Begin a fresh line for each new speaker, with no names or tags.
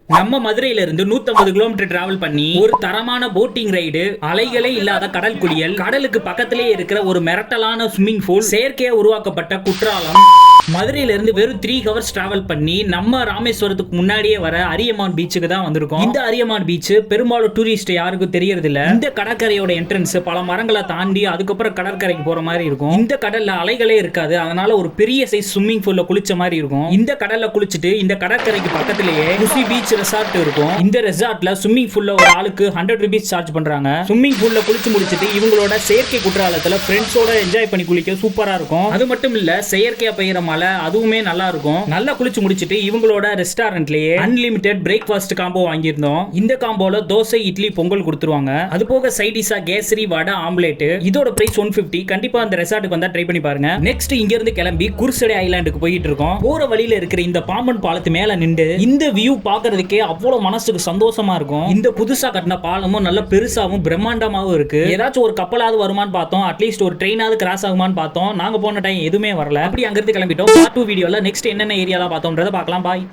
நம்ம மதுரையில இருந்து 150 கிலோமீட்டர் டிராவல் பண்ணி ஒரு தரமான போட்டிங் ரைடு, அலைகளே இல்லாத கடல் குளியல், கடலுக்கு பக்கத்திலே இருக்கிற ஒரு மிரட்டலான ஸ்விம்மிங் பூல், செயற்கையா உருவாக்கப்பட்ட குற்றாலம். மதுரையில இருந்து வெறும் 3 ஹவர்ஸ் டிராவல் பண்ணி நம்ம ராமேஸ்வரத்துக்கு முன்னாடியே வர அரியமான் பீச்சுக்கு தான் வந்திருக்கோம். இந்த அரியமான் பீச் பெரும்பாலும் டூரிஸ்ட் யாருக்கும் தெரியறது இல்ல. இந்த கடற்கரையோட என்ட்ரன்ஸ் பல மரங்களை தாண்டி அதுக்கப்புறம் கடற்கரைக்கு போற மாதிரி இருக்கும். இந்த கடல்ல அலைகளே இருக்காது, அதனால ஒரு பெரிய சைஸ் ஸ்விம்மிங் பூல்ல குளிச்ச மாதிரி இருக்கும். இந்த கடல்ல குளிச்சுட்டு இந்த கடற்கரைக்கு பக்கத்திலேயே குஷி பீச் ரெசார்ட் இருக்கும். இந்த ரெசார்ட்ல ஸ்விம்மிங் பூல்ல ஒரு ஆளுக்கு 100 ரூபீஸ் சார்ஜ் பண்றாங்க. ஸ்விம்மிங் பூல்ல குளிச்சு முடிச்சிட்டு இவங்களோட செயற்கை குற்றாலத்துல ஃப்ரெண்ட்ஸோட என்ஜாய் பண்ணி குளிக்க சூப்பரா இருக்கும். அது மட்டும் இல்ல, செயற்கையா பெய்யற மழை அதுவுமே நல்லா இருக்கும். நல்லா குளிச்சு முடிச்சிட்டு இவங்களோட ரெஸ்டாரண்ட்லயே அன்லிமிட்டெட் பிரேக்ஃபாஸ்ட் காம்போ வாங்கியிருந்தோம். இந்த காம்போல தோசை, இட்லி, பொங்கல் கொடுத்துருவாங்க. அது போக சைடிஷா கேசரி, வடை, ஆம்லேட். இதோட பிரைஸ் 150. கண்டிப்பா அந்த ரெசார்ட்டுக்கு வந்தா ட்ரை பண்ணி பாருங்க. நெக்ஸ்ட் இங்க இருந்து கிளம்பி குர்சடை ஐலாண்டுக்கு போயிட்டு இருக்கோம். போற வழியில இருக்கிற இந்த பாம்பன் பாலத்து மேல நின்று இந்த வியூ பாக்குறதுக்கே அவ்வளவு மனசுக்கு சந்தோஷமா இருக்கும். இந்த புதுசா கட்டின பாலமும் நல்ல பெருசாவும் பிரம்மாண்டமாவும் இருக்கு. ஏதாச்சும் ஒரு கப்பலாவது வருமானு பார்த்தோம், அட்லீஸ்ட் ஒரு ட்ரெயினாவது கிராஸ் ஆகுமான்னு பார்த்தோம். நாங்க போன டைம் எதுவுமே வரல. அப்படி அங்கிருந்து கிளம்பிட்டோம். பார்ட் 2 வீடியோல நெக்ஸ்ட் என்னென்ன ஏரியாலாம் பார்த்தோம்ன்றத பார்க்கலாம். பாய்.